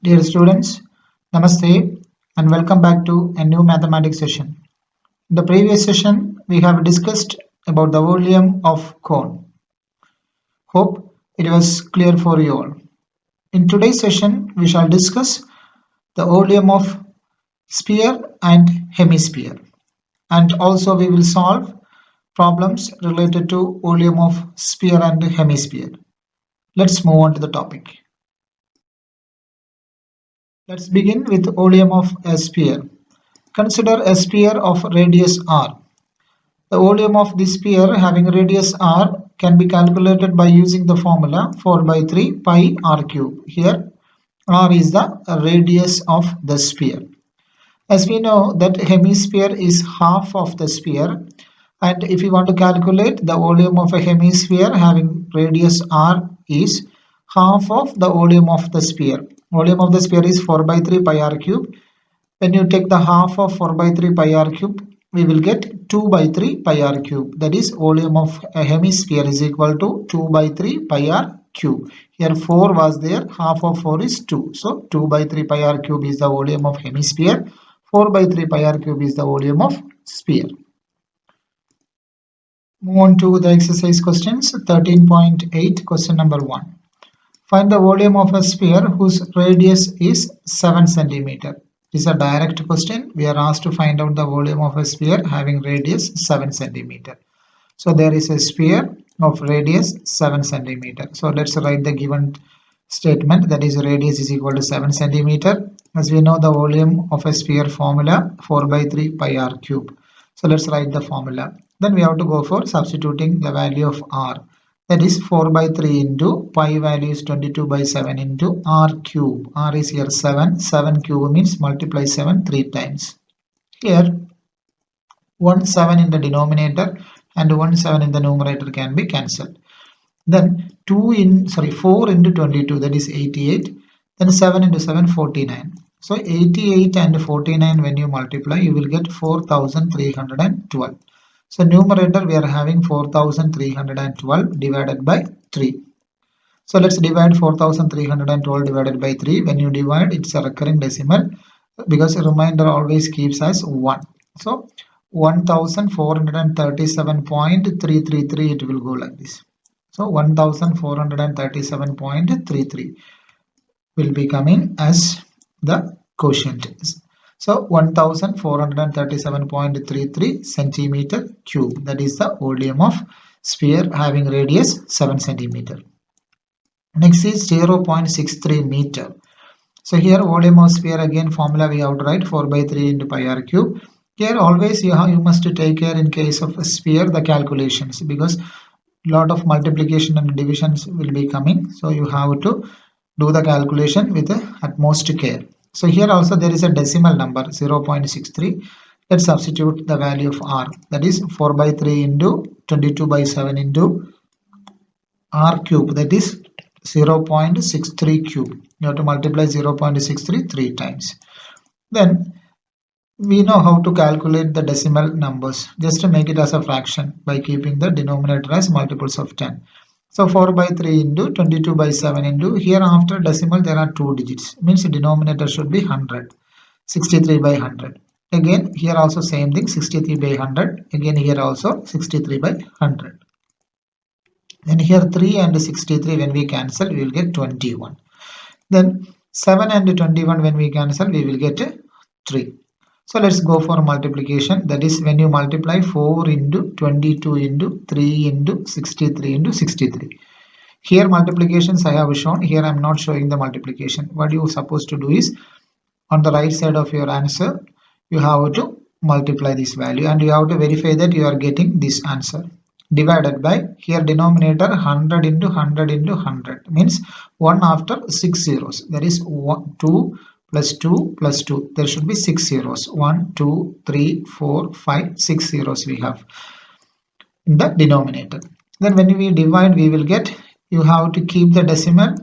Dear students, Namaste and welcome back to a new mathematics session. In the previous session, we have discussed about the volume of cone. Hope it was clear for you all. In today's session, we shall discuss the volume of sphere and hemisphere. And also we will solve problems related to volume of sphere and hemisphere. Let's move on to the topic. Let's begin with volume of a sphere. Consider a sphere of radius r. The volume of this sphere having radius r can be calculated by using the formula 4 by 3 pi r cube. Here r is the radius of the sphere. As we know that hemisphere is half of the sphere, and if you want to calculate the volume of a hemisphere having radius r is half of the volume of the sphere. Volume of the sphere is 4 by 3 pi r cube. When you take the half of 4 by 3 pi r cube, we will get 2 by 3 pi r cube. That is, volume of a hemisphere is equal to 2 by 3 pi r cube. Here 4 was there, half of 4 is 2. So 2 by 3 pi r cube is the volume of hemisphere. 4 by 3 pi r cube is the volume of sphere. Move on to the exercise questions. 13.8 question number 1. Find the volume of a sphere whose radius is 7 centimeter. This is a direct question. We are asked to find out the volume of a sphere having radius 7 centimeter. So there is a sphere of radius 7 centimeter. So let's write the given statement, that is radius is equal to 7 centimeter. As we know the volume of a sphere formula 4 by 3 pi r cube. So let's write the formula. Then we have to go for substituting the value of r. That is 4 by 3 into pi value is 22 by 7 into r cube. R is here 7. 7 cube means multiply 7 3 times. Here 1 7 in the denominator and 1 7 in the numerator can be cancelled. Then 4 into 22, that is 88. Then 7 into 7, 49. So 88 and 49 when you multiply, you will get 4312. So numerator we are having 4312 divided by 3. So let's divide 4312 divided by 3. When you divide, it's a recurring decimal because a remainder always keeps as 1. So 1437.333 it will go like this. So 1437.33 will be coming as the quotient. So 1437.33 centimeter cube. That is the volume of sphere having radius 7 centimeter. Next is 0.63 meter. So here volume of sphere, again formula we have to write 4 by 3 into pi r cube. Here always you must take care in case of a sphere the calculations, because lot of multiplication and divisions will be coming. So you have to do the calculation with the utmost care. So here also there is a decimal number 0.63. Let's substitute the value of r. That is 4 by 3 into 22 by 7 into r cube. That is 0.63 cube. You have to multiply 0.63 3 times. Then we know how to calculate the decimal numbers. Just to make it as a fraction by keeping the denominator as multiples of 10. So 4 by 3 into 22 by 7 into, here after decimal there are 2 digits. Means the denominator should be 100. 63 by 100. Again here also same thing, 63 by 100. Again here also 63 by 100. Then here 3 and 63 when we cancel we will get 21. Then 7 and 21 when we cancel we will get 3. So let's go for multiplication. That is when you multiply 4 into 22 into 3 into 63 into 63. Here multiplications I have shown. Here I am not showing the multiplication. What you are supposed to do is on the right side of your answer you have to multiply this value and you have to verify that you are getting this answer. Divided by, here denominator 100 into 100 into 100 means 1 after 6 zeros. That is 2 plus 2 plus 2. There should be 6 zeros. 1, 2, 3, 4, 5, 6 zeros we have in the denominator. Then when we divide we will get, you have to keep the decimal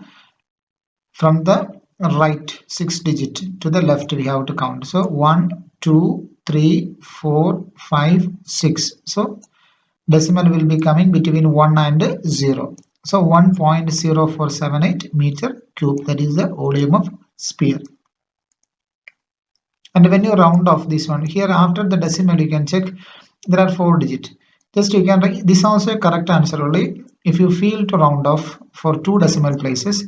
from the right 6 digit to the left we have to count. So 1, 2, 3, 4, 5, 6. So decimal will be coming between 1 and 0. So 1.0478 meter cube, that is the volume of sphere. And when you round off this one, here after the decimal you can check there are 4 digits. Just you can write this also a correct answer only. If you feel to round off for 2 decimal places,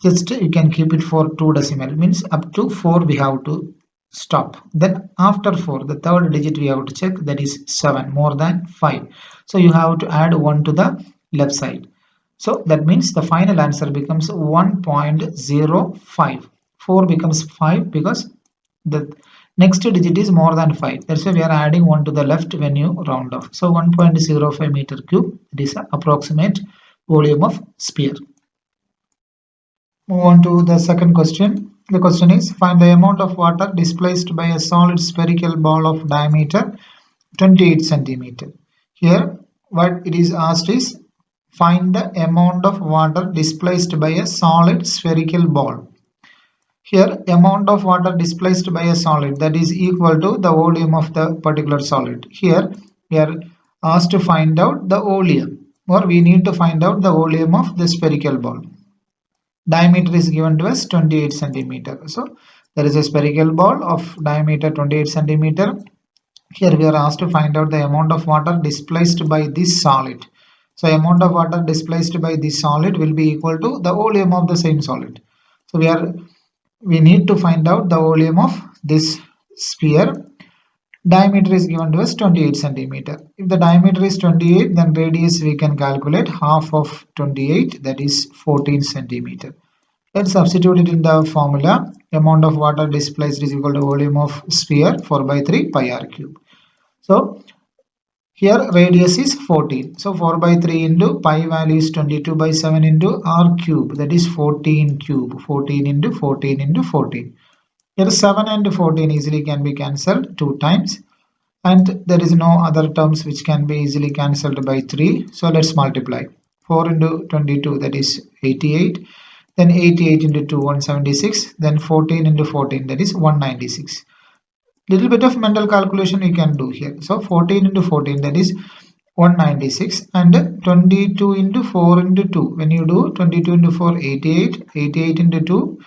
just you can keep it for 2 decimal, means up to 4 we have to stop. Then after 4 the third digit we have to check, that is 7, more than 5. So you have to add 1 to the left side. So that means the final answer becomes 1.05. 4 becomes 5 because the next digit is more than 5. That's why we are adding 1 to the left when you round off. So 1.05 meter cube, it is the approximate volume of sphere. Move on to the second question. The question is, find the amount of water displaced by a solid spherical ball of diameter 28 centimeter. Here what it is asked is, find the amount of water displaced by a solid spherical ball. Here amount of water displaced by a solid, that is equal to the volume of the particular solid. Here we are asked to find out the volume, or we need to find out the volume of the spherical ball. Diameter is given to us 28 centimeter. So there is a spherical ball of diameter 28 centimeter. Here we are asked to find out the amount of water displaced by this solid. So amount of water displaced by this solid will be equal to the volume of the same solid. So we need to find out the volume of this sphere. Diameter is given to us 28 centimeter. If the diameter is 28, then radius we can calculate half of 28, that is 14 centimeter. Let's substitute it in the formula. Amount of water displaced is equal to volume of sphere 4 by 3 pi r cube. So here radius is 14. So 4 by 3 into pi value is 22 by 7 into r cube, that is 14 cube. 14 into 14 into 14. Here 7 and 14 easily can be cancelled 2 times. And there is no other terms which can be easily cancelled by 3. So let's multiply. 4 into 22, that is 88. Then 88 into 2, 176. Then 14 into 14, that is 196. Little bit of mental calculation we can do here. So 14 into 14, that is 196, and 22 into 4 into 2. When you do 22 into 4, 88. 88 into 2,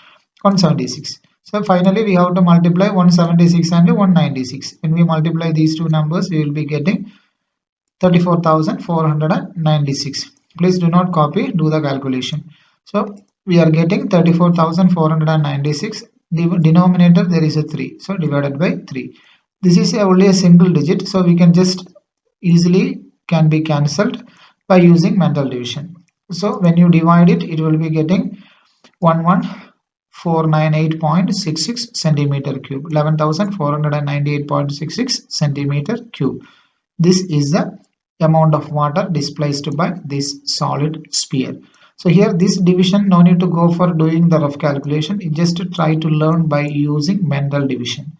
176. So finally we have to multiply 176 and 196. When we multiply these two numbers, we will be getting 34,496. Please do not copy, do the calculation. So we are getting 34,496. Denominator there is a 3, so divided by 3. This is only a single digit, so we can just easily can be cancelled by using mental division. So when you divide it, it will be getting 11,498.66 centimeter cube, 11,498.66 centimeter cube. This is the amount of water displaced by this solid sphere. So here this division, no need to go for doing the rough calculation, you just try to learn by using mental division.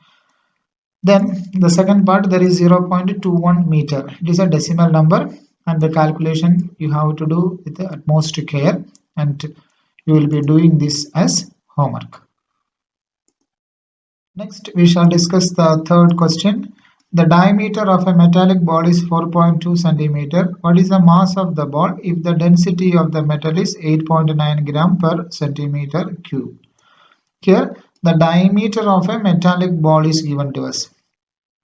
Then the second part, there is 0.21 meter. It is a decimal number, and the calculation you have to do with the utmost care, and you will be doing this as homework. Next we shall discuss the third question. The diameter of a metallic ball is 4.2 centimeter. What is the mass of the ball if the density of the metal is 8.9 gram per centimeter cube? Here the diameter of a metallic ball is given to us.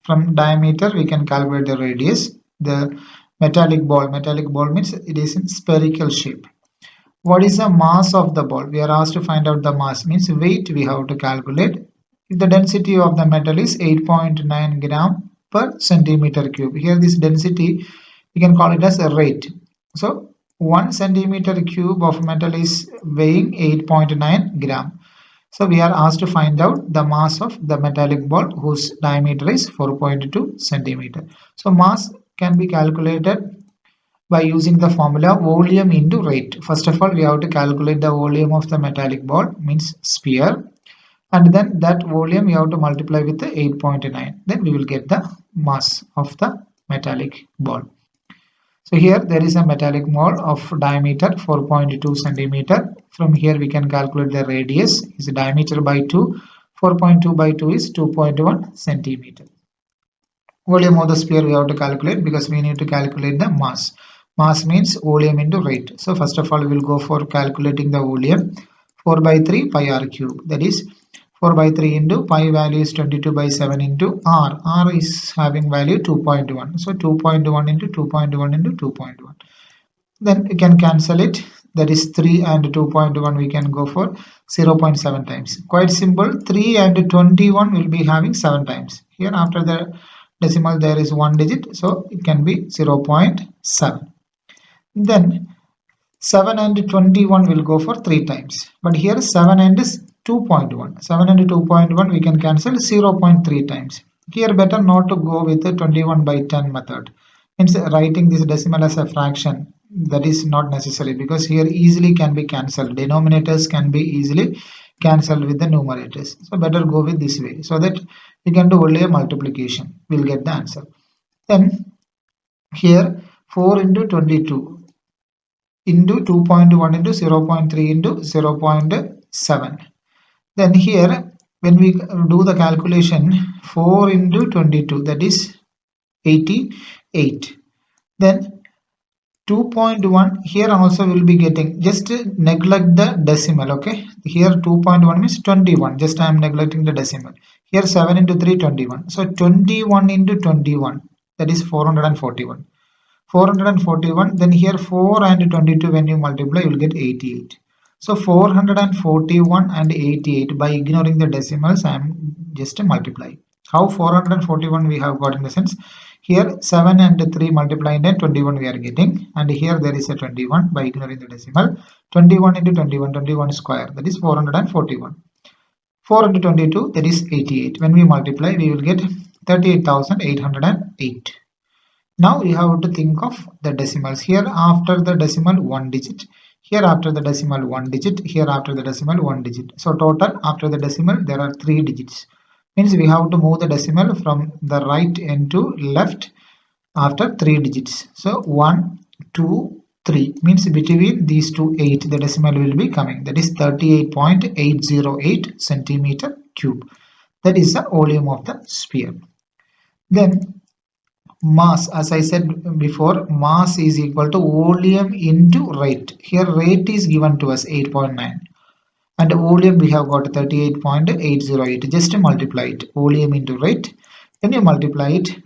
From diameter we can calculate the radius. The metallic ball means it is in spherical shape. What is the mass of the ball? We are asked to find out the mass, means weight we have to calculate. If the density of the metal is 8.9 gram per centimeter cube. Here this density we can call it as a rate. So 1 centimeter cube of metal is weighing 8.9 gram. So we are asked to find out the mass of the metallic ball whose diameter is 4.2 centimeter. So mass can be calculated by using the formula volume into rate. First of all, we have to calculate the volume of the metallic ball, means sphere, and then that volume we have to multiply with the 8.9. Then we will get the mass of the metallic ball. So here there is a metallic ball of diameter 4.2 centimeter. From here we can calculate the radius is diameter by 2. 4.2 by 2 is 2.1 centimeter. Volume of the sphere we have to calculate because we need to calculate the mass. Mass means volume into rate. So first of all, we will go for calculating the volume. 4 by 3 pi r cube. That is 4 by 3 into pi value is 22 by 7 into r. R is having value 2.1. So 2.1 into 2.1 into 2.1. Then we can cancel it. That is 3 and 2.1 we can go for 0.7 times. Quite simple. 3 and 21 will be having 7 times. Here after the decimal there is 1 digit. So it can be 0.7. Then 7 and 21 will go for 3 times. But here 7 and 2.1. 7 and 2.1 we can cancel 0.3 times. Here better not to go with the 21 by 10 method. Means writing this decimal as a fraction, that is not necessary, because here easily can be cancelled. Denominators can be easily cancelled with the numerators. So better go with this way, so that we can do only a multiplication. We'll get the answer. Then here 4 into 22 into 2.1 into 0.3 into 0.7. Then here when we do the calculation, 4 into 22, that is 88. Then 2.1 here also will be getting, just neglect the decimal. Okay, here 2.1 means 21, just I am neglecting the decimal. Here 7 into 3, 21. So 21 into 21, that is 441. 441. Then here 4 and 22 when you multiply you will get 88. So 441 and 88, by ignoring the decimals I am just multiplying. How 441 we have got in the sense, here 7 and 3 multiplied and 21 we are getting, and here there is a 21 by ignoring the decimal. 21 into 21, 21 square, that is 441. 4 into 22, that is 88. When we multiply we will get 38,808. Now you have to think of the decimals. Here after the decimal 1 digit, here after the decimal 1 digit, here after the decimal 1 digit. So total after the decimal there are 3 digits. Means we have to move the decimal from the right end to left after 3 digits. So 1, 2, 3 means between these two 8 the decimal will be coming. That is 38.808 centimeter cube. That is the volume of the sphere. Then mass, as I said before, mass is equal to volume into rate. Here rate is given to us 8.9. And volume we have got 38.808. Just multiply it. Volume into rate. When you multiply it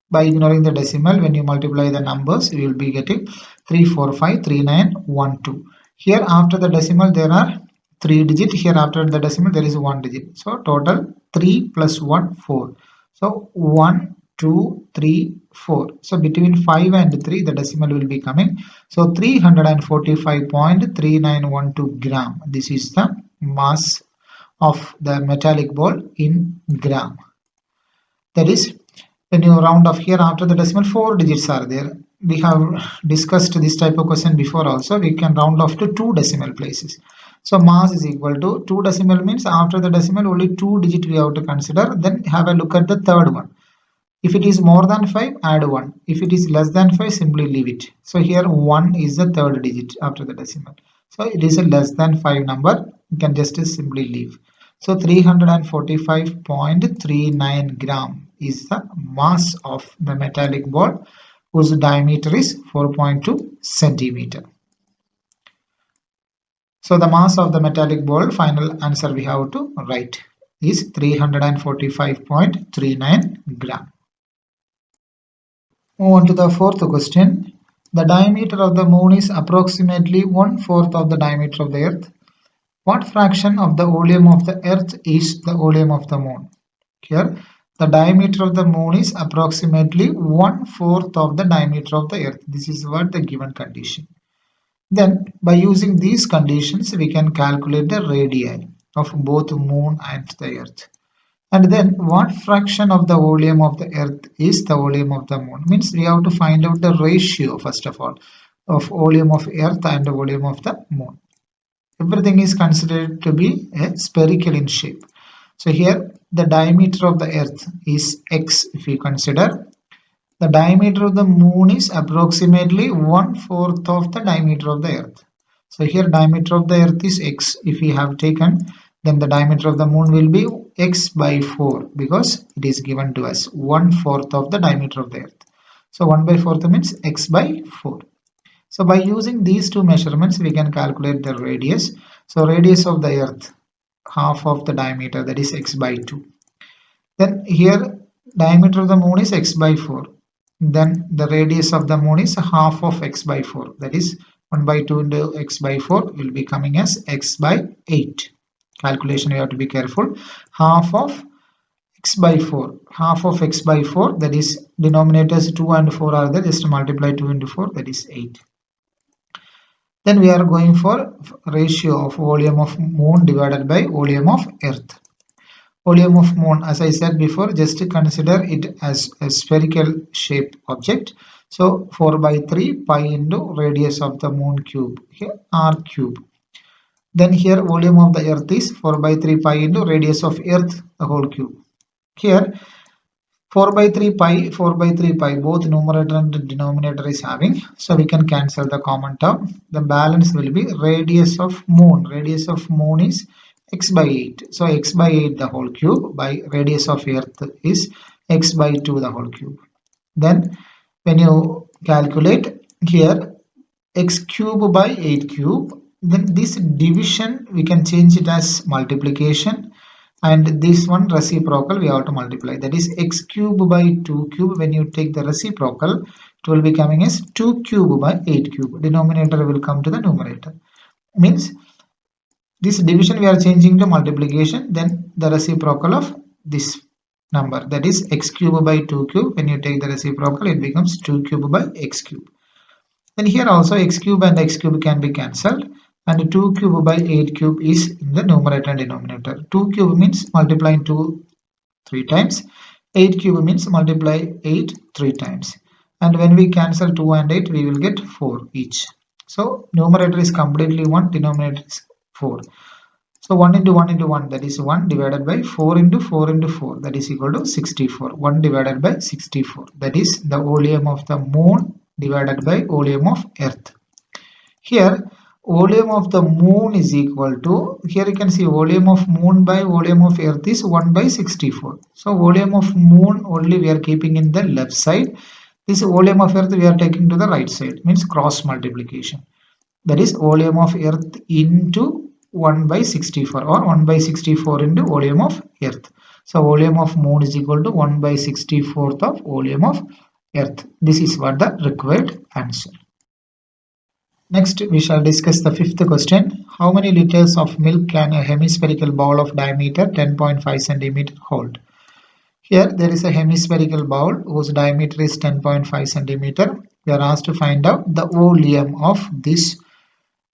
by ignoring the decimal, when you multiply the numbers, you will be getting 3453912. Here after the decimal there are 3 digits. Here after the decimal there is 1 digit. So total 3 plus 1, 4. So 1, 2, 3, 4. So between 5 and 3 the decimal will be coming. So 345.3912 gram. This is the mass of the metallic ball in gram. That is, when you round off, here after the decimal 4 digits are there. We have discussed this type of question before also. We can round off to 2 decimal places. So mass is equal to 2 decimal means after the decimal only 2 digit we have to consider. Then have a look at the third one. If it is more than 5, add 1. If it is less than 5, simply leave it. So here 1 is the third digit after the decimal. So it is a less than 5 number. You can just simply leave. So 345.39 gram is the mass of the metallic ball whose diameter is 4.2 centimeter. So the mass of the metallic ball, final answer we have to write, is 345.39 gram. Move on to the fourth question. The diameter of the moon is approximately 1/4 of the diameter of the earth. What fraction of the volume of the earth is the volume of the moon? Here, the diameter of the moon is approximately 1/4 of the diameter of the earth. This is what the given condition. Then, by using these conditions, we can calculate the radii of both moon and the earth. And then what fraction of the volume of the earth is the volume of the moon? Means we have to find out the ratio first of all of volume of earth and the volume of the moon. Everything is considered to be a spherical in shape. So here the diameter of the earth is x. If we consider, the diameter of the moon is approximately 1/4 of the diameter of the earth. So here diameter of the earth is x. If we have taken, then the diameter of the moon will be x by 4, because it is given to us 1/4 of the diameter of the earth. So 1/4 means x by 4. So by using these two measurements, we can calculate the radius. So radius of the earth, half of the diameter, that is x by 2. Then here diameter of the moon is x by 4. Then the radius of the moon is half of x by 4. That is 1 by 2 into x by 4 will be coming as x by 8. Calculation, you have to be careful. Half of x by 4. Half of x by 4, that is denominators 2 and 4 are there. Just multiply 2 into 4, that is 8. Then we are going for ratio of volume of moon divided by volume of earth. Volume of moon, as I said before, just consider it as a spherical shape object. So 4 by 3 pi into radius of the moon cube, here r cube. Then here volume of the earth is 4 by 3 pi into radius of earth, the whole cube. Here 4 by 3 pi, 4 by 3 pi, both numerator and denominator is having. So we can cancel the common term. The balance will be radius of moon. Radius of moon is x by 8. So x by 8 the whole cube by radius of earth is x by 2 the whole cube. Then when you calculate here x cube by 8 cube, then this division we can change it as multiplication, and this one reciprocal we have to multiply, that is x cube by 2 cube. When you take the reciprocal, it will be coming as 2 cube by 8 cube. Denominator will come to the numerator. Means this division we are changing to multiplication, then the reciprocal of this number, that is x cube by 2 cube. When you take the reciprocal, it becomes 2 cube by x cube. Then here also x cube and x cube can be cancelled, and 2 cube by 8 cube is in the numerator and denominator. 2 cube means multiply 2 3 times. 8 cube means multiply 8 3 times. And when we cancel 2 and 8, we will get 4 each. So numerator is completely 1, denominator is 4. So 1 into 1 into 1, that is 1, divided by 4 into 4 into 4, that is equal to 64. 1 divided by 64, that is the volume of the moon divided by volume of earth. Here volume of the moon is equal to, here you can see volume of moon by volume of earth is 1 by 64. So volume of moon only we are keeping in the left side. This volume of earth we are taking to the right side, means cross multiplication. That is volume of earth into 1 by 64, or 1 by 64 into volume of earth. So volume of moon is equal to 1 by 64th of volume of earth. This is what the required answer. Next, we shall discuss the fifth question. How many liters of milk can a hemispherical bowl of diameter 10.5 cm hold? Here there is a hemispherical bowl whose diameter is 10.5 cm. We are asked to find out the volume of this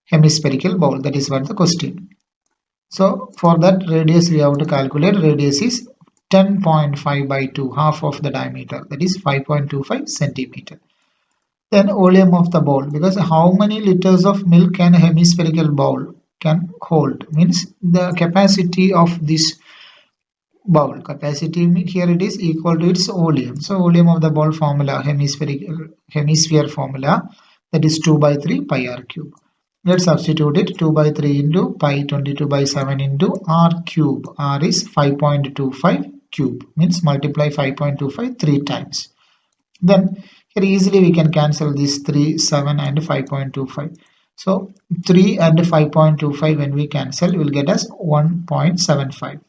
hemispherical bowl. That is what the question. So for that radius we have to calculate. Radius is 10.5 by 2, half of the diameter, that is 5.25 centimeter. Then volume of the bowl, because how many liters of milk can a hemispherical bowl can hold, means the capacity of this bowl. Capacity here it is equal to its volume. So volume of the bowl formula, hemisphere formula, that is 2 by 3 pi r cube. Let's substitute it. 2 by 3 into pi 22 by 7 into r cube. R is 5.25 cube, means multiply 5.25 3 times. Then here easily we can cancel this 3, 7 and 5.25. So 3 and 5.25 when we cancel, we will get us 1.75.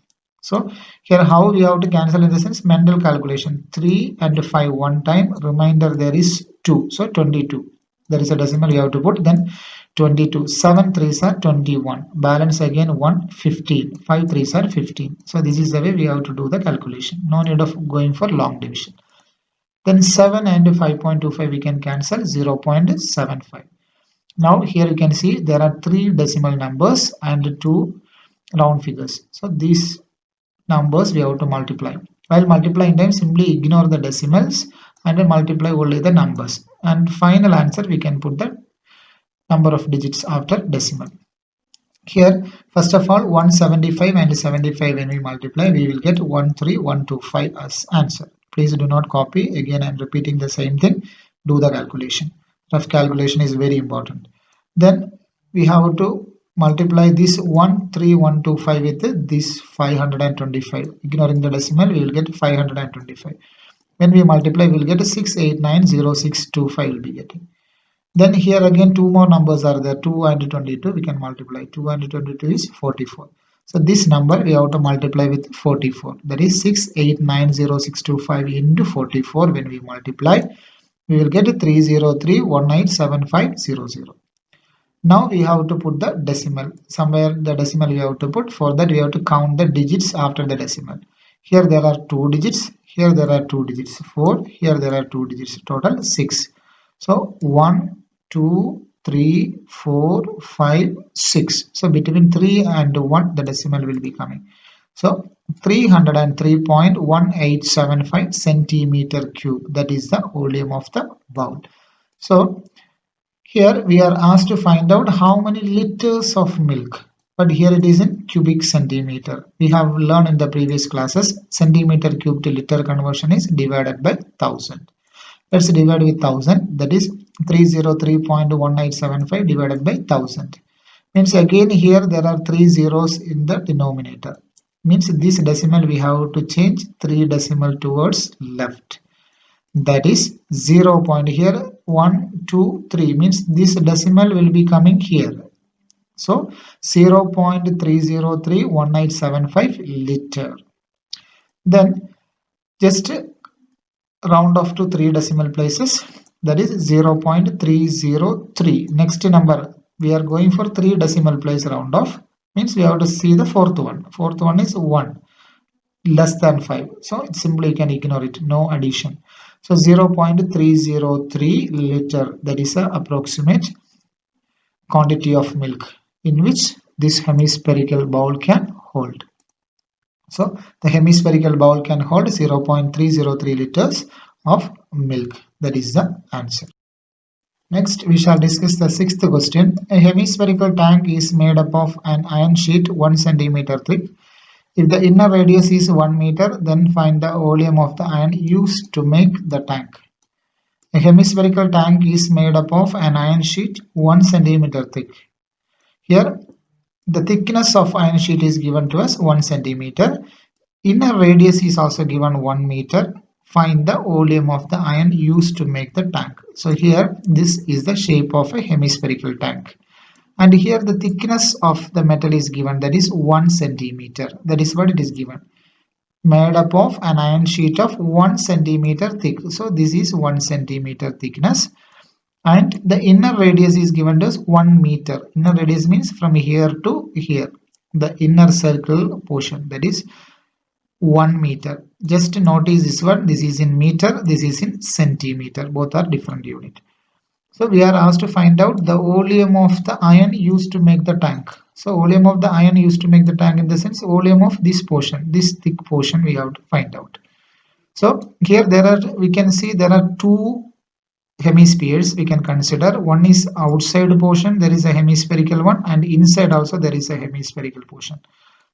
So here how we have to cancel, in the sense mental calculation. 3 and 5 one time, remainder there is 2. So 22. There is a decimal you have to put, then 22. 7 3s are 21. Balance again 1, 15. 5 3s are 15. So this is the way we have to do the calculation. No need of going for long division. Then 7 and 5.25 we can cancel, 0.75. Now here you can see there are 3 decimal numbers and 2 round figures. So these numbers we have to multiply. While multiplying time, simply ignore the decimals and then multiply only the numbers. And final answer we can put the number of digits after decimal. Here first of all 175 and 75 when we multiply, we will get 13125 as answer. Please do not copy. Again I am repeating the same thing. Do the calculation. Rough calculation is very important. Then we have to multiply this 13125 with this 525. Ignoring the decimal, we will get 525. When we multiply, we will get 6890625 will be getting. Then here again two more numbers are there, 2 and 22. We can multiply. 2 and 22 is 44. So this number we have to multiply with 44. That is 6890625 into 44. When we multiply, we will get 303187500. Now we have to put the decimal. Somewhere the decimal we have to put. For that we have to count the digits after the decimal. Here there are 2 digits. Here there are 2 digits. 4. Here there are 2 digits. Total 6. So 1, 2, 3, 4, 5, 6. So between 3 and 1 the decimal will be coming. So 303.1875 centimeter cube. That is the volume of the bowl. So here we are asked to find out how many liters of milk. But here it is in cubic centimeter. We have learned in the previous classes centimeter cube to liter conversion is divided by 1000. Let's divide with 1000. That is 303.1875 divided by 1000. Means again here there are 3 zeros in the denominator. Means this decimal we have to change 3 decimal towards left. That is 0 point here 1, 2, 3 means this decimal will be coming here. So 0.3031875 liter. Then just round off to 3 decimal places, that is 0.303. Next number we are going for 3 decimal place round off, means we have to see the fourth one. Fourth one is 1 less than 5, so simply you can ignore it, no addition. So 0.303 liter, that is the approximate quantity of milk in which this hemispherical bowl can hold. So the hemispherical bowl can hold 0.303 liters of milk. That is the answer. Next we shall discuss the sixth question. A hemispherical tank is made up of an iron sheet 1 centimeter thick. If the inner radius is 1 meter, then find the volume of the iron used to make the tank. A hemispherical tank is made up of an iron sheet 1 centimeter thick. Here the thickness of iron sheet is given to us 1 centimeter. Inner radius is also given 1 meter. Find the volume of the iron used to make the tank. So here this is the shape of a hemispherical tank. And here the thickness of the metal is given, that is 1 centimeter. That is what it is given. Made up of an iron sheet of 1 centimeter thick. So this is 1 centimeter thickness. And the inner radius is given to us 1 meter. Inner radius means from here to here. The inner circle portion, that is 1 meter. Just notice this one. This is in meter. This is in centimeter. Both are different unit. So we are asked to find out the volume of the iron used to make the tank. So volume of the iron used to make the tank in the sense volume of this portion, this thick portion we have to find out. So here we can see there are 2 hemispheres we can consider. One is outside portion, there is a hemispherical one, and inside also there is a hemispherical portion.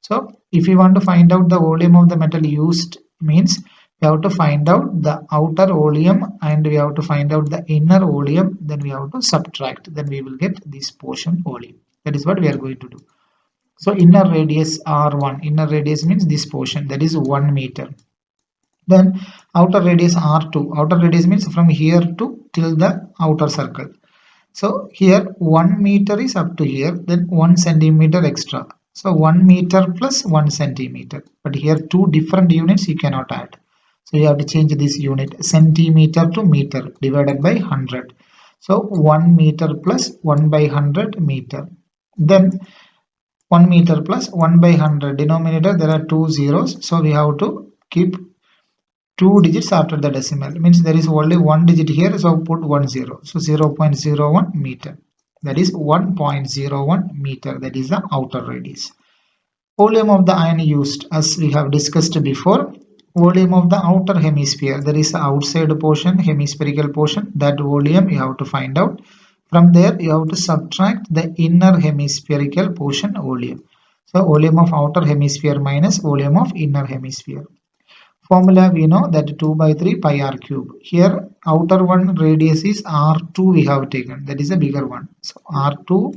So if you want to find out the volume of the metal used, means we have to find out the outer volume and we have to find out the inner volume, then we have to subtract, then we will get this portion volume. That is what we are going to do. So inner radius R1, inner radius means this portion, that is 1 meter. Then outer radius R2, outer radius means from here to till the outer circle. So here 1 meter is up to here, then 1 centimeter extra. So 1 meter plus 1 centimeter. But here 2 different units you cannot add. So you have to change this unit, centimeter to meter, divided by 100. So 1 meter plus 1 by 100 meter. Then 1 meter plus 1 by 100. Denominator there are 2 zeros. So we have to keep 2 digits after the decimal. Means there is only 1 digit here. So put 1 0. So 0.01 meter. That is 1.01 meter. That is the outer radius. Volume of the iron used, as we have discussed before. Volume of the outer hemisphere, there is the outside portion, hemispherical portion, that volume you have to find out. From there you have to subtract the inner hemispherical portion volume. So volume of outer hemisphere minus volume of inner hemisphere. Formula we know that 2 by 3 pi r cube. Here outer one radius is R2 we have taken, that is a bigger one. So R2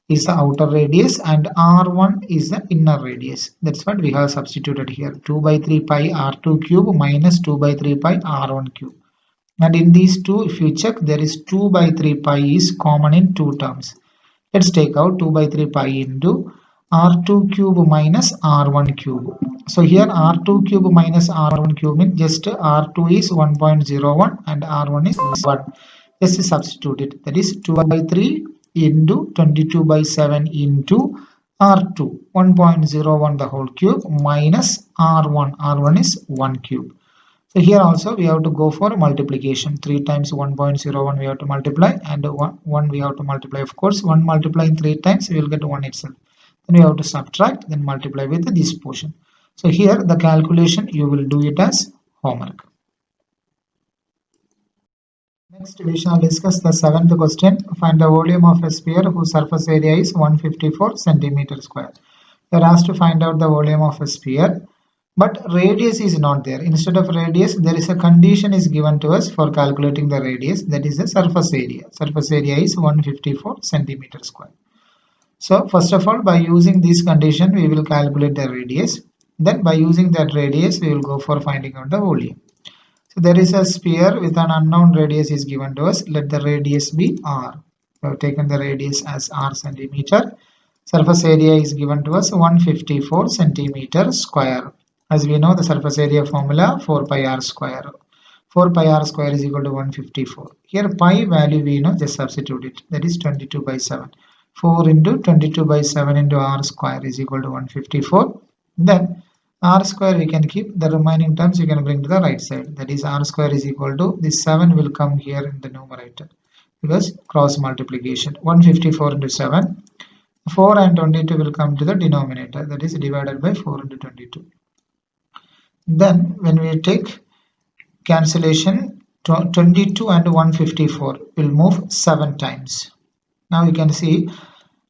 is the outer radius and R1 is the inner radius. That's what we have substituted here. 2 by 3 pi R2 cube minus 2 by 3 pi R1 cube. And in these two, if you check, there is 2 by 3 pi is common in two terms. Let's take out 2 by 3 pi into r2 cube minus r1 cube. So here r2 cube minus r1 cube means just r2 is 1.01 and r1 is 1. Just substitute it. That is 2 by 3 into 22 by 7 into r2 1.01 the whole cube minus r1. r1 is 1 cube. So here also we have to go for multiplication. 3 times 1.01 we have to multiply, and 1 we have to multiply. Of course, 1 multiplying 3 times we will get 1 itself. Then we have to subtract, then multiply with this portion. So here the calculation you will do it as homework. Next we shall discuss the seventh question. Find the volume of a sphere whose surface area is 154 centimeter square. You are asked to find out the volume of a sphere, but radius is not there. Instead of radius, there is a condition is given to us for calculating the radius, that is the surface area. Surface area is 154 centimeter square. So first of all, by using this condition we will calculate the radius. Then by using that radius we will go for finding out the volume. So there is a sphere with an unknown radius is given to us. Let the radius be r. We have taken the radius as r centimeter. Surface area is given to us 154 centimeter square. As we know, the surface area formula 4 pi r square. 4 pi r square is equal to 154. Here pi value we know, just substitute it. That is 22 by 7. 4 into 22 by 7 into r square is equal to 154. Then r square we can keep. The remaining terms you can bring to the right side. That is r square is equal to, this 7 will come here in the numerator because cross multiplication. 154 into 7. 4 and 22 will come to the denominator. That is divided by 4 into 22. Then when we take cancellation, 22 and 154 will move 7 times. Now you can see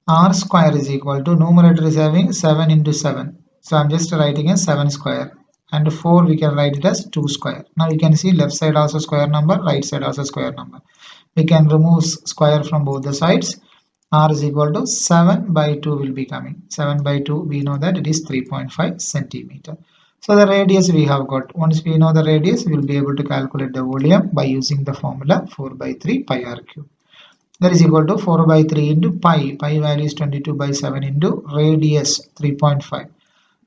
r square is equal to, numerator is having 7 into 7. So I'm just writing as 7 square, and 4 we can write it as 2 square. Now you can see left side also square number, right side also square number. We can remove square from both the sides. R is equal to 7 by 2 will be coming. 7 by 2 we know that it is 3.5 centimeter. So the radius we have got. Once we know the radius, we will be able to calculate the volume by using the formula 4 by 3 pi r cube. That is equal to 4 by 3 into pi. Pi value is 22 by 7 into radius 3.5.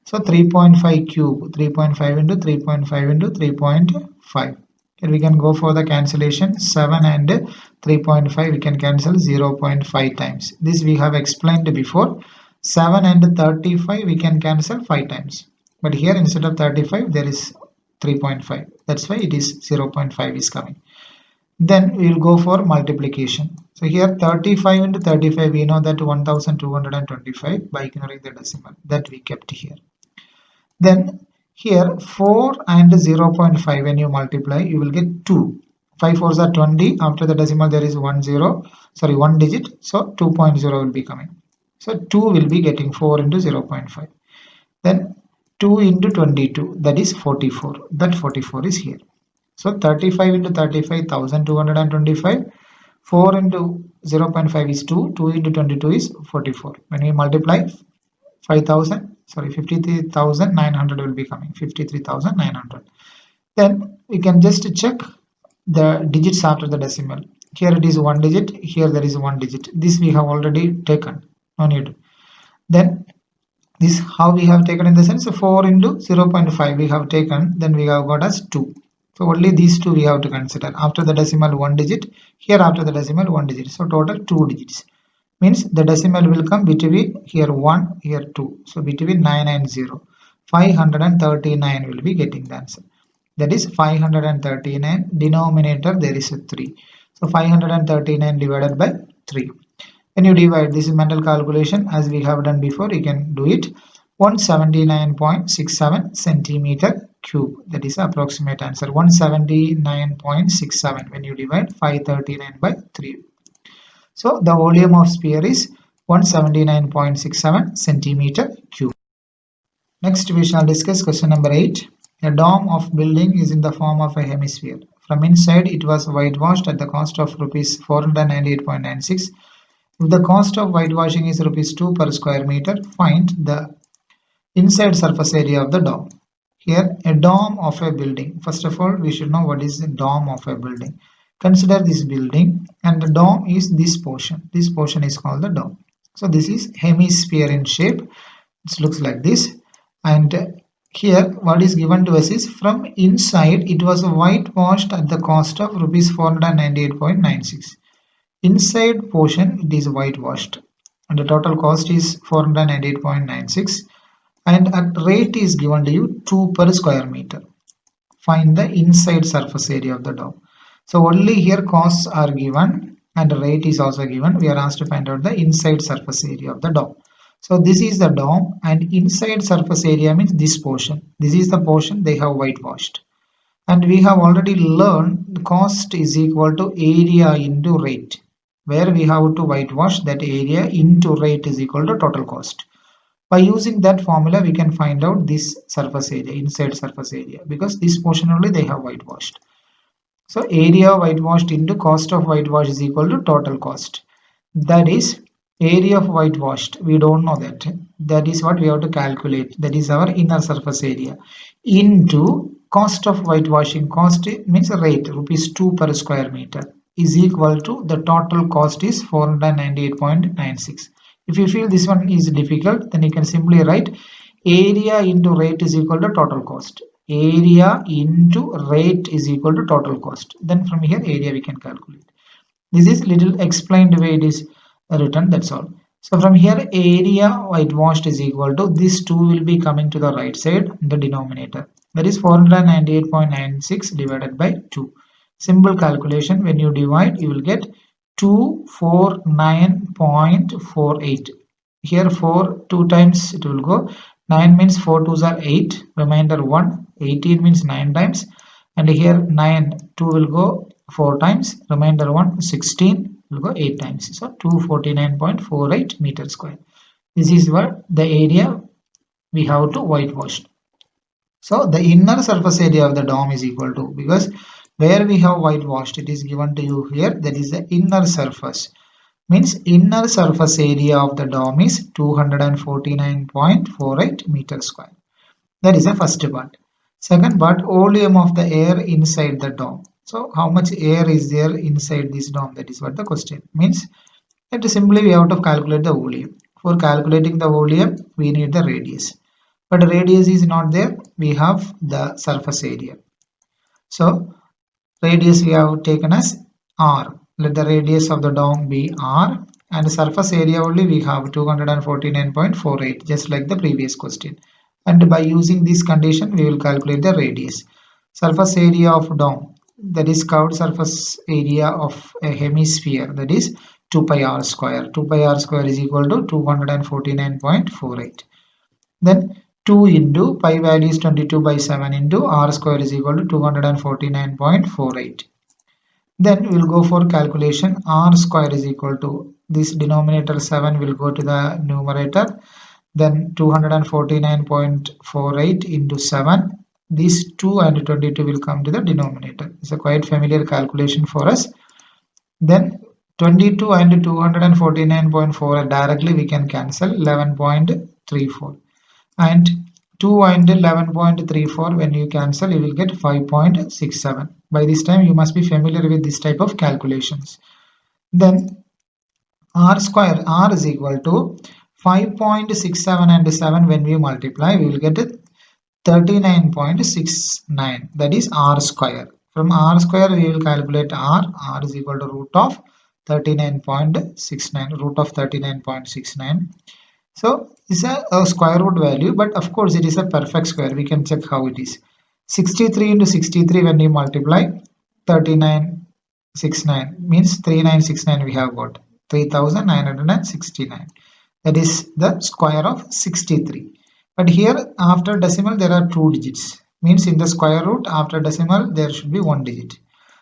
So 3.5 cube. 3.5 into 3.5 into 3.5. Here we can go for the cancellation. 7 and 3.5 we can cancel 0.5 times. This we have explained before. 7 and 35 we can cancel 5 times. But here instead of 35 there is 3.5. That's why it is 0.5 is coming. Then we will go for multiplication. So here 35 into 35 we know that 1225 by ignoring the decimal. That we kept here. Then here 4 and 0.5 when you multiply you will get 2. 5 4s are 20. After the decimal there is 1 digit. So 2.0 will be coming. So 2 will be getting 4 into 0.5. Then 2 into 22, that is 44. That 44 is here. So 35 into 35, 1225. 4 into 0.5 is 2. 2 into 22 is 44. When we multiply 53,900 will be coming. 53,900. Then we can just check the digits after the decimal. Here it is 1 digit. Here there is 1 digit. This we have already taken. No need. Then this how we have taken in the sense 4 into 0.5 we have taken, then we have got as 2. So only these two we have to consider. After the decimal 1 digit, here after the decimal 1 digit. So total 2 digits. Means the decimal will come between here 1, here 2. So between 9 and 0. 539 will be getting the answer. That is 539. Denominator there is a 3. So 539 divided by 3. When you divide, this is mental calculation as we have done before, you can do it. 179.67 centimeter cube. That is the approximate answer. 179.67 when you divide 539 by 3. So the volume of sphere is 179.67 centimeter cube. Next we shall discuss question number 8. A dome of building is in the form of a hemisphere. From inside it was whitewashed at the cost of rupees 498.96. If the cost of whitewashing is rupees 2 per square meter, find the inside surface area of the dome. here a dome of a building. First of all, we should know what is the dome of a building. Consider this building, and the dome is this portion. This portion is called the dome. So this is hemisphere in shape. It looks like this. And here what is given to us is from inside it was whitewashed at the cost of rupees 498.96. Inside portion it is whitewashed and the total cost is 498.96, and at rate is given to you 2 per square meter. Find the inside surface area of the dome. So only here costs are given and rate is also given. We are asked to find out the inside surface area of the dome. So this is the dome, and inside surface area means this portion. This is the portion they have whitewashed. And we have already learned the cost is equal to area into rate, where we have to whitewash that area into rate is equal to total cost. By using that formula, we can find out this surface area, inside surface area, because this portion only they have whitewashed. So area whitewashed into cost of whitewash is equal to total cost. That is area of whitewashed. We don't know that. That is what we have to calculate. That is our inner surface area into cost of whitewashing. Cost means rate, rupees 2 per square meter, is equal to the total cost is 498.96. If you feel this one is difficult, then you can simply write area into rate is equal to total cost. Area into rate is equal to total cost. Then from here area we can calculate. This is little explained way it is written, that's all. So from here area whitewashed is equal to this 2 will be coming to the right side in the denominator. That is 498.96 divided by 2. Simple calculation, when you divide you will get 249.48. Here 4 2 times it will go. 9 means 4 2s are 8, remainder 1. 18 means 9 times, and here 9 2 will go 4 times, remainder 1. 16 will go 8 times. So 249.48 meter square. This is what the area we have to whitewash. So the inner surface area of the dome is equal to, because where we have whitewashed it is given to you here, that is the inner surface. Means inner surface area of the dome is 249.48 meter square. That is the first part. Second part, volume of the air inside the dome. So how much air is there inside this dome? That is what the question means. That is simply we have to calculate the volume. For calculating the volume, we need the radius. But radius is not there. We have the surface area. So radius we have taken as R. Let the radius of the dome be R, and the surface area only we have 249.48, just like the previous question. And by using this condition we will calculate the radius. Surface area of dome, that is curved surface area of a hemisphere, that is 2 pi r square. 2 pi r square is equal to 249.48. Then 2 into pi value is 22 by 7 into r square is equal to 249.48. Then we will go for calculation. R square is equal to this denominator 7 will go to the numerator. Then 249.48 into 7. These 2 and 22 will come to the denominator. It's a quite familiar calculation for us. Then 22 and 249.4 directly we can cancel, 11.34. And 2 and 11.34 when you cancel you will get 5.67. By this time you must be familiar with this type of calculations. Then r square, r is equal to 5.67 and 7 when we multiply we will get 39.69, that is r square. From r square we will calculate r is equal to root of 39.69, root of 39.69. So this is a square root value, but of course it is a perfect square. We can check how it is. 63 into 63 when you multiply 3969 means 3969 we have got 3969. That is the square of 63. But here after decimal there are 2 digits. Means in the square root after decimal there should be 1 digit.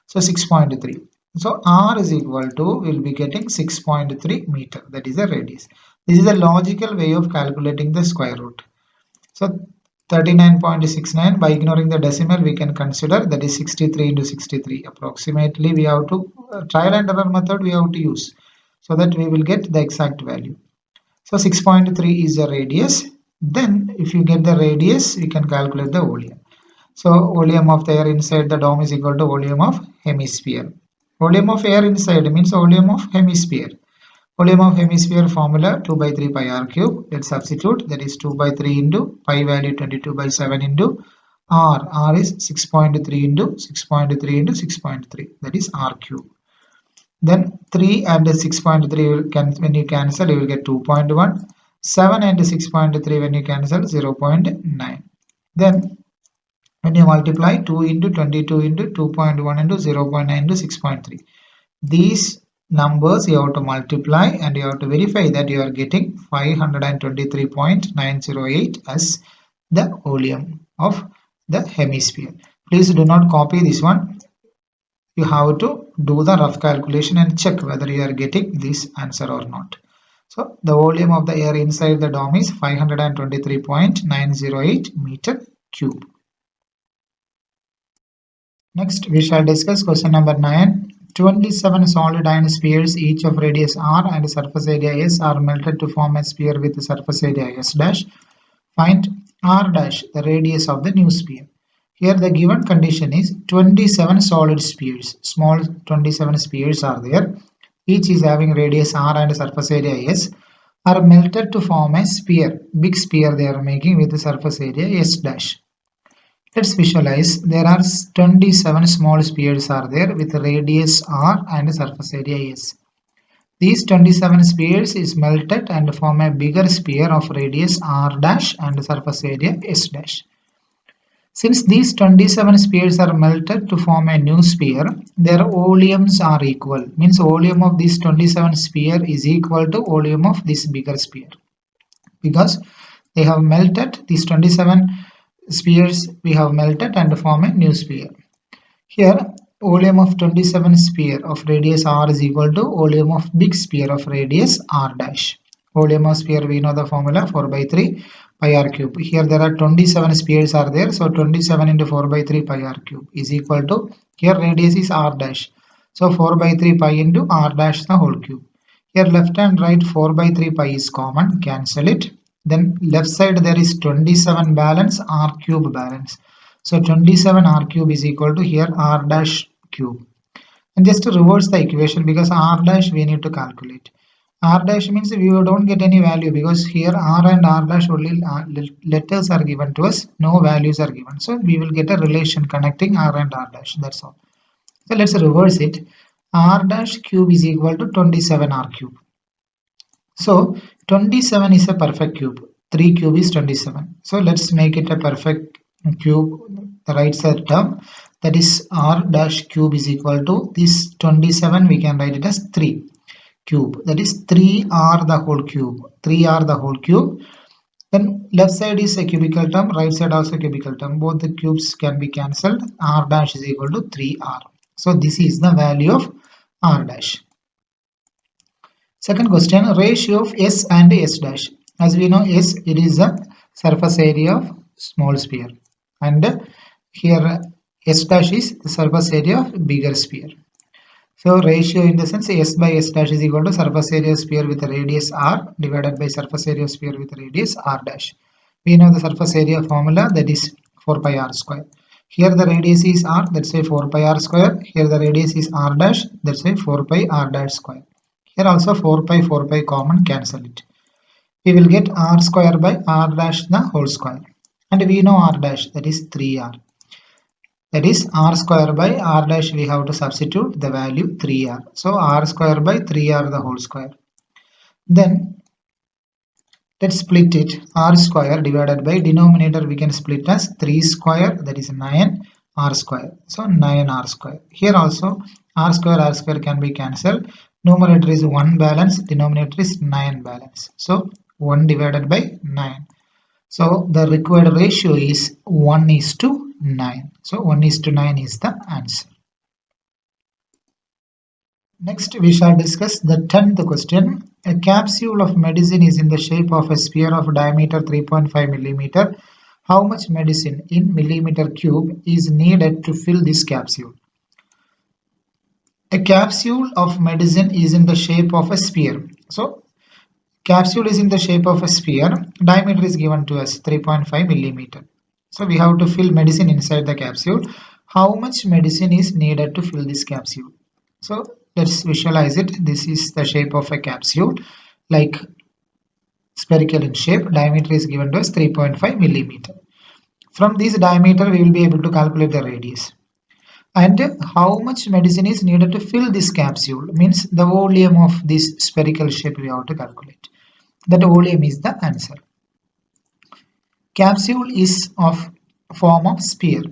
So 6.3. So r is equal to, we will be getting 6.3 meter. That is the radius. This is a logical way of calculating the square root. So 39.69, by ignoring the decimal we can consider, that is 63 into 63. Approximately we have to trial and error method we have to use, so that we will get the exact value. So 6.3 is the radius. Then if you get the radius, you can calculate the volume. So volume of the air inside the dome is equal to volume of hemisphere. Volume of air inside means volume of hemisphere. Volume of hemisphere formula 2 by 3 pi r cube. Let's substitute, that is 2 by 3 into pi value 22 by 7 into r. R is 6.3 into 6.3 into 6.3, that is r cube. Then 3 and 6.3 when you cancel you will get 2.1. 7 and 6.3 when you cancel 0.9. Then when you multiply 2 into 22 into 2.1 into 0.9 into 6.3. These numbers you have to multiply and you have to verify that you are getting 523.908 as the volume of the hemisphere. Please do not copy this one. You have to do the rough calculation and check whether you are getting this answer or not. So the volume of the air inside the dome is 523.908 meter cube. Next, we shall discuss question number 9. 27 solid iron spheres, each of radius r and surface area s, are melted to form a sphere with surface area s dash. Find r dash, the radius of the new sphere. Here the given condition is 27 solid spheres. Small 27 spheres are there. Each is having radius r and surface area s, are melted to form a sphere. Big sphere they are making with the surface area s dash. Let's visualize. There are 27 small spheres are there with radius r and surface area s. These 27 spheres is melted and form a bigger sphere of radius r dash and surface area s dash. Since these 27 spheres are melted to form a new sphere, their volumes are equal. Means volume of this 27 sphere is equal to volume of this bigger sphere. Because they have melted these 27 spheres, we have melted and form a new sphere. Here volume of 27 sphere of radius r is equal to volume of big sphere of radius r dash. Volume of sphere we know the formula 4 by 3 pi r cube. Here there are 27 spheres are there, so 27 into 4 by 3 pi r cube is equal to, here radius is r dash, so 4 by 3 pi into r dash the whole cube. Here left and right 4 by 3 pi is common, cancel it. Then left side there is 27 balance, r cube balance. So 27 r cube is equal to here r dash cube. And just to reverse the equation, because r dash we need to calculate. R dash means we don't get any value because here r and r dash only letters are given to us, no values are given. So we will get a relation connecting r and r dash, that's all. So let's reverse it. R dash cube is equal to 27 r cube. So 27 is a perfect cube. 3 cube is 27. So let's make it a perfect cube, the right side term, that is r dash cube is equal to this 27, we can write it as 3 cube, that is 3r the whole cube, 3r the whole cube. Then left side is a cubical term, right side also cubical term, both the cubes can be cancelled. R dash is equal to 3r. So this is the value of r dash. Second question, ratio of s and s dash. As we know, s, it is the surface area of small sphere, and here s dash is the surface area of bigger sphere. So ratio in the sense s by s dash is equal to surface area sphere with a radius r divided by surface area sphere with a radius r dash. We know the surface area formula, that is 4 pi r square. Here the radius is r, that's why 4 pi r square. Here the radius is r dash, that's why 4 pi r dash square. Here also 4 pi common, cancel it. We will get r square by r dash the whole square. And we know r dash, that is 3r. That is r square by r dash, we have to substitute the value 3r. So r square by 3r the whole square. Then let's split it. R square divided by denominator we can split as 3 square, that is 9 r square. So 9 r square. Here also r square can be cancelled. Numerator is 1 balance, denominator is 9 balance. So 1 divided by 9. So the required ratio is 1:9. So 1:9 is the answer. Next we shall discuss the 10th question. A capsule of medicine is in the shape of a sphere of diameter 3.5 millimeter. How much medicine in millimeter cube is needed to fill this capsule? A capsule of medicine is in the shape of a sphere. So capsule is in the shape of a sphere. Diameter is given to us 3.5 millimeter. So we have to fill medicine inside the capsule. How much medicine is needed to fill this capsule? So let's visualize it. This is the shape of a capsule, like spherical in shape. Diameter is given to us 3.5 millimeter. From this diameter, we will be able to calculate the radius. And how much medicine is needed to fill this capsule means the volume of this spherical shape we have to calculate. That volume is the answer. Capsule is of form of sphere.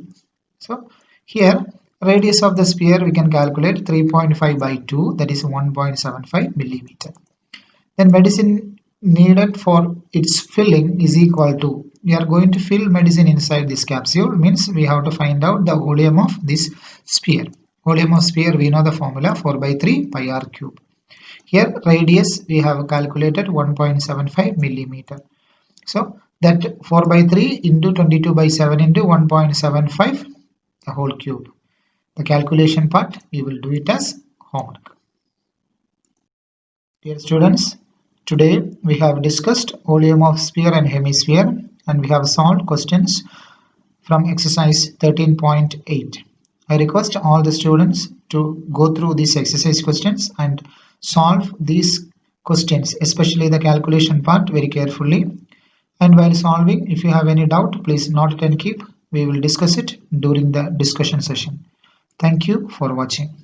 So here radius of the sphere we can calculate 3.5 by 2, that is 1.75 millimeter. Then medicine needed for its filling is equal to, we are going to fill medicine inside this capsule, means we have to find out the volume of this sphere. Volume of sphere, we know the formula, 4 by 3 pi r cube. Here radius we have calculated 1.75 millimeter. So that 4 by 3 into 22 by 7 into 1.75, the whole cube. The calculation part we will do it as homework. Dear students, today we have discussed volume of sphere and hemisphere, and we have solved questions from exercise 13.8. I request all the students to go through these exercise questions and solve these questions, especially the calculation part, very carefully. And while solving, if you have any doubt, please note it and keep. We will discuss it during the discussion session. Thank you for watching.